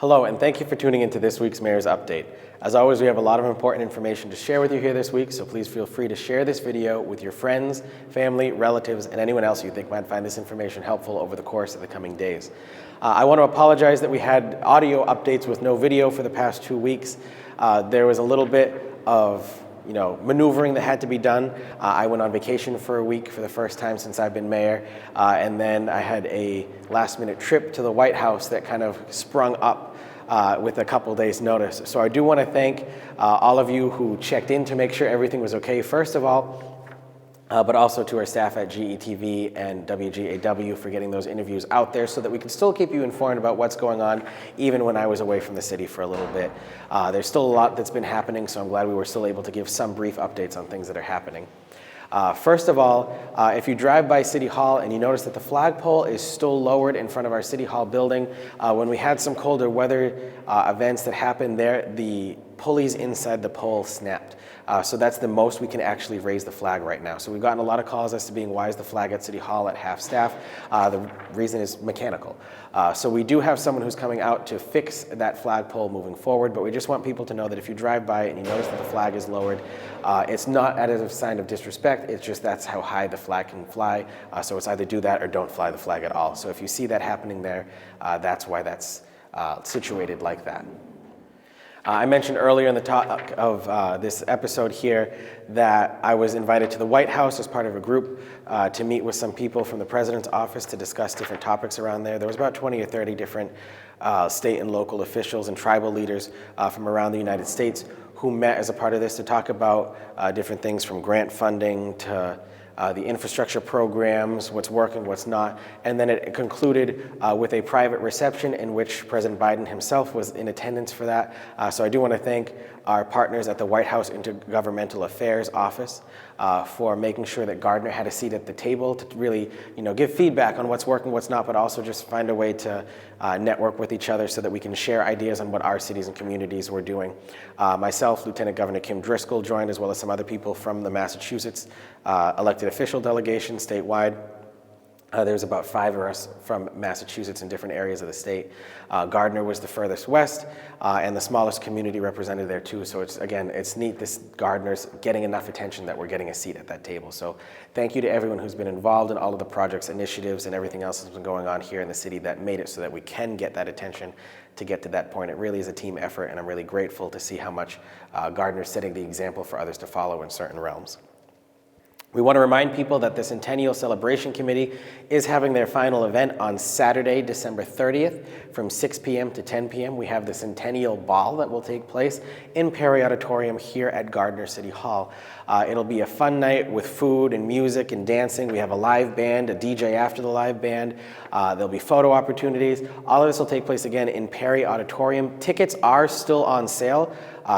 Hello, and thank you for tuning into this week's Mayor's Update. As always, we have a lot of important information to share with you here this week, so please feel free to share this video with your friends, family, relatives, and anyone else you think might find this information helpful over the course of the coming days. I want to apologize that we had audio updates with no video for the past 2 weeks. There was a little bit of maneuvering that had to be done. I went on vacation for a week for the first time since I've been mayor, and then I had a last-minute trip to the White House that kind of sprung up with a couple days' notice. So I do want to thank all of you who checked in to make sure everything was okay, first of all, but also to our staff at GETV and WGAW for getting those interviews out there so that we can still keep you informed about what's going on, even when I was away from the city for a little bit. There's still a lot that's been happening, so I'm glad we were still able to give some brief updates on things that are happening. First of all, if you drive by City Hall and you notice that the flagpole is still lowered in front of our City Hall building, when we had some colder weather events that happened there, the pulleys inside the pole snapped. So that's the most we can actually raise the flag right now. So we've gotten a lot of calls as to being, why is the flag at City Hall at half staff? The reason is mechanical. So we do have someone who's coming out to fix that flagpole moving forward, but we just want people to know that if you drive by it and you notice that the flag is lowered, it's not as a sign of disrespect, it's just that's how high the flag can fly. So it's either do that or don't fly the flag at all. So if you see that happening there, that's why that's situated like that. I mentioned earlier in the talk of this episode here that I was invited to the White House as part of a group to meet with some people from the president's office to discuss different topics around there. There was about 20 or 30 different state and local officials and tribal leaders from around the United States who met as a part of this to talk about different things from grant funding to the infrastructure programs, what's working, what's not, and then it concluded with a private reception in which President Biden himself was in attendance for that. So I do want to thank our partners at the White House Intergovernmental Affairs Office for making sure that Gardner had a seat at the table to really, give feedback on what's working, what's not, but also just find a way to network with each other so that we can share ideas on what our cities and communities were doing. Myself, Lieutenant Governor Kim Driscoll joined, as well as some other people from the Massachusetts elected official delegation statewide. There was about 5 of us from Massachusetts in different areas of the state. Gardner was the furthest west and the smallest community represented there too. So it's neat this Gardner's getting enough attention that we're getting a seat at that table. So thank you to everyone who's been involved in all of the projects, initiatives, and everything else that's been going on here in the city that made it so that we can get that attention to get to that point. It really is a team effort, and I'm really grateful to see how much Gardner's setting the example for others to follow in certain realms. We want to remind people that the Centennial Celebration Committee is having their final event on Saturday, December 30th from 6 p.m. to 10 p.m. We have the Centennial Ball that will take place in Perry Auditorium here at Gardner City Hall. It'll be a fun night with food and music and dancing. We have a live band, a DJ after the live band. There'll be photo opportunities. All of this will take place again in Perry Auditorium. Tickets are still on sale.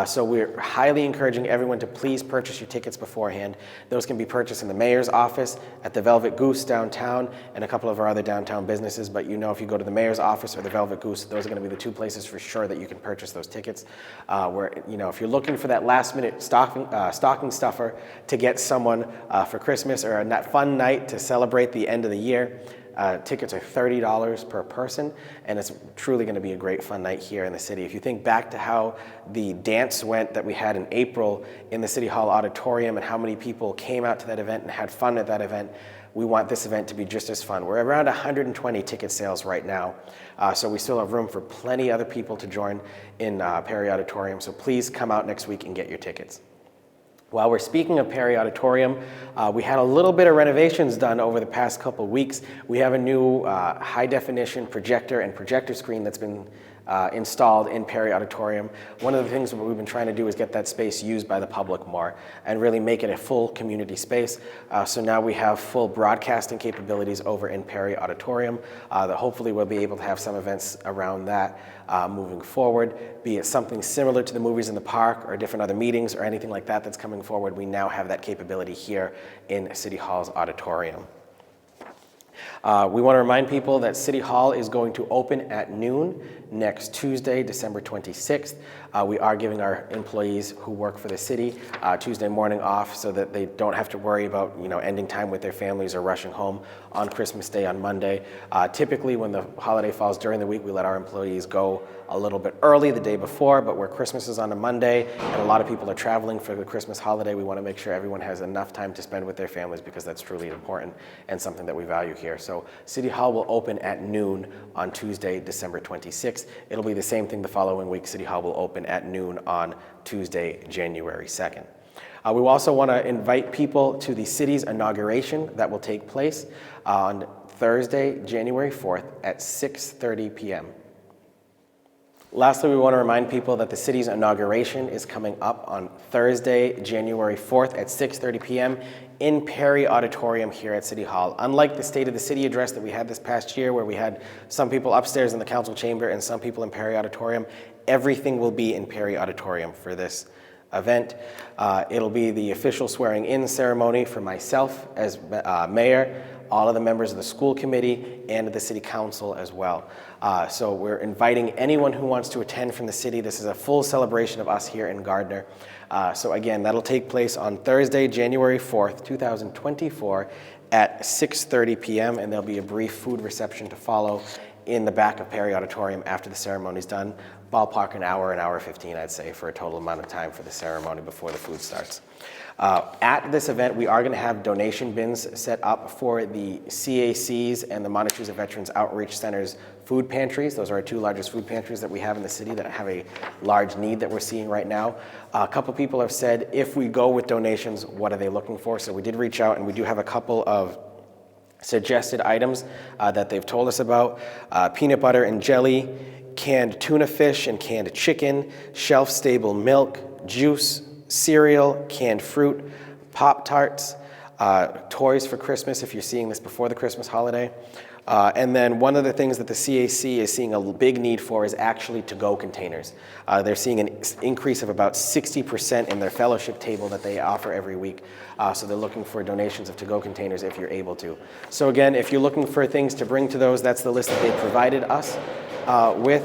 So we're highly encouraging everyone to please purchase your tickets beforehand. Those can be purchased in the mayor's office, at the Velvet Goose downtown, and a couple of our other downtown businesses. But if you go to the mayor's office or the Velvet Goose, those are going to be the 2 places for sure that you can purchase those tickets. If you're looking for that last-minute stocking stuffer to get someone for Christmas or that fun night to celebrate the end of the year, tickets are $30 per person, and it's truly going to be a great fun night here in the city. If you think back to how the dance went that we had in April in the City Hall Auditorium and how many people came out to that event and had fun at that event, we want this event to be just as fun. We're around 120 ticket sales right now, so we still have room for plenty other people to join in Perry Auditorium, so please come out next week and get your tickets. While we're speaking of Perry Auditorium, we had a little bit of renovations done over the past couple weeks. We have a new high-definition projector and projector screen that's been installed in Perry Auditorium. One of the things that we've been trying to do is get that space used by the public more and really make it a full community space. So now we have full broadcasting capabilities over in Perry Auditorium that hopefully we'll be able to have some events around that moving forward, be it something similar to the movies in the park or different other meetings or anything like that that's coming forward. We now have that capability here in City Hall's auditorium. We want to remind people that City Hall is going to open at noon next Tuesday, December 26th. We are giving our employees who work for the city Tuesday morning off so that they don't have to worry about ending time with their families or rushing home on Christmas Day on Monday. Typically, when the holiday falls during the week, we let our employees go a little bit early the day before, but where Christmas is on a Monday and a lot of people are traveling for the Christmas holiday, we want to make sure everyone has enough time to spend with their families because that's truly important and something that we value here. So City Hall will open at noon on Tuesday, December 26th. It'll be the same thing the following week. City Hall will open at noon on Tuesday, January 2nd. We also want to invite people to the city's inauguration that will take place on Thursday, January 4th at 6:30 p.m. Lastly, we want to remind people that the city's inauguration is coming up on Thursday, January 4th at 6:30 p.m. in Perry Auditorium here at City Hall. Unlike the State of the City address that we had this past year, where we had some people upstairs in the council chamber and some people in Perry Auditorium, everything will be in Perry Auditorium for this event. It'll be the official swearing-in ceremony for myself as mayor, all of the members of the school committee, and the city council as well. So we're inviting anyone who wants to attend from the city. This is a full celebration of us here in Gardner. So again, that'll take place on Thursday, January 4th, 2024 at 6:30 p.m. and there'll be a brief food reception to follow in the back of Perry Auditorium after the ceremony's done. Ballpark an hour 15, I'd say, for a total amount of time for the ceremony before the food starts. At this event, we are going to have donation bins set up for the CAC's and the Montezuma Veterans Outreach Center's food pantries. Those are our two largest food pantries that we have in the city that have a large need that we're seeing right now. A couple people have said, if we go with donations, what are they looking for? So we did reach out, and we do have a couple of suggested items that they've told us about. Peanut butter and jelly, canned tuna fish and canned chicken, shelf-stable milk, juice, cereal, canned fruit, Pop-Tarts, toys for Christmas if you're seeing this before the Christmas holiday. And then one of the things that the CAC is seeing a big need for is actually to-go containers. They're seeing an increase of about 60% in their fellowship table that they offer every week. So they're looking for donations of to-go containers if you're able to. So again, if you're looking for things to bring to those, that's the list that they provided us with.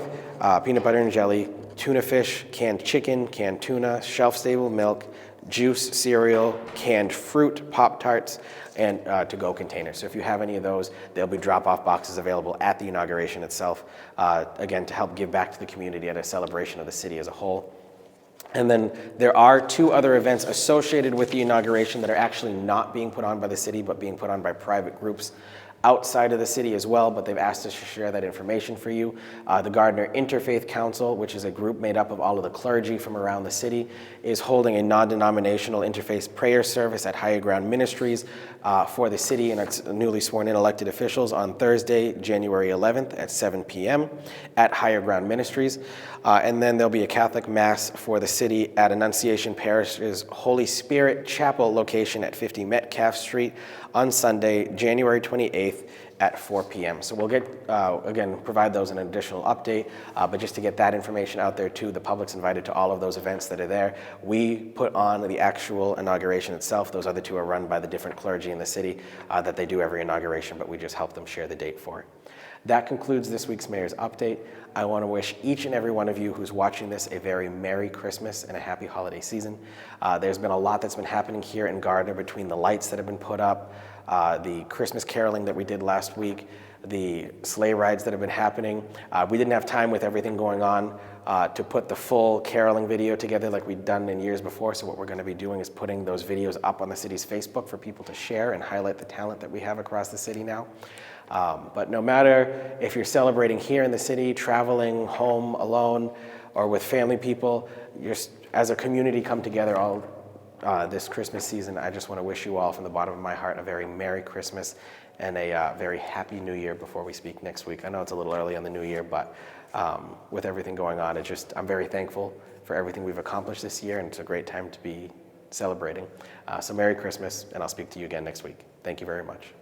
Peanut butter and jelly, tuna fish, canned chicken, canned tuna, shelf-stable milk, juice, cereal, canned fruit, Pop-Tarts, and to-go containers. So if you have any of those, there'll be drop-off boxes available at the inauguration itself, again, to help give back to the community at a celebration of the city as a whole. And then there are two other events associated with the inauguration that are actually not being put on by the city, but being put on by private groups outside of the city as well, but they've asked us to share that information for you. The Gardner Interfaith Council, which is a group made up of all of the clergy from around the city, is holding a non-denominational interfaith prayer service at Higher Ground Ministries for the city and its newly sworn in elected officials on Thursday, January 11th at 7 p.m. at Higher Ground Ministries. And then there'll be a Catholic Mass for the city at Annunciation Parish's Holy Spirit Chapel location at 50 Metcalf Street on Sunday, January 28th at 4 p.m. So we'll get, again, provide those in an additional update, but just to get that information out there too, the public's invited to all of those events that are there. We put on the actual inauguration itself. Those other two are run by the different clergy in the city that they do every inauguration, but we just help them share the date for it. That concludes this week's Mayor's Update. I want to wish each and every one of you who's watching this a very Merry Christmas and a happy holiday season. There's been a lot that's been happening here in Gardner between the lights that have been put up, the Christmas caroling that we did last week, the sleigh rides that have been happening. We didn't have time with everything going on to put the full caroling video together like we'd done in years before, so what we're going to be doing is putting those videos up on the city's Facebook for people to share and highlight the talent that we have across the city now. But no matter if you're celebrating here in the city, traveling home alone, or with family people, as a community come together all this Christmas season, I just want to wish you all from the bottom of my heart a very Merry Christmas and a very Happy New Year before we speak next week. I know it's a little early on the new year, but with everything going on, I'm very thankful for everything we've accomplished this year, and it's a great time to be celebrating. So Merry Christmas, and I'll speak to you again next week. Thank you very much.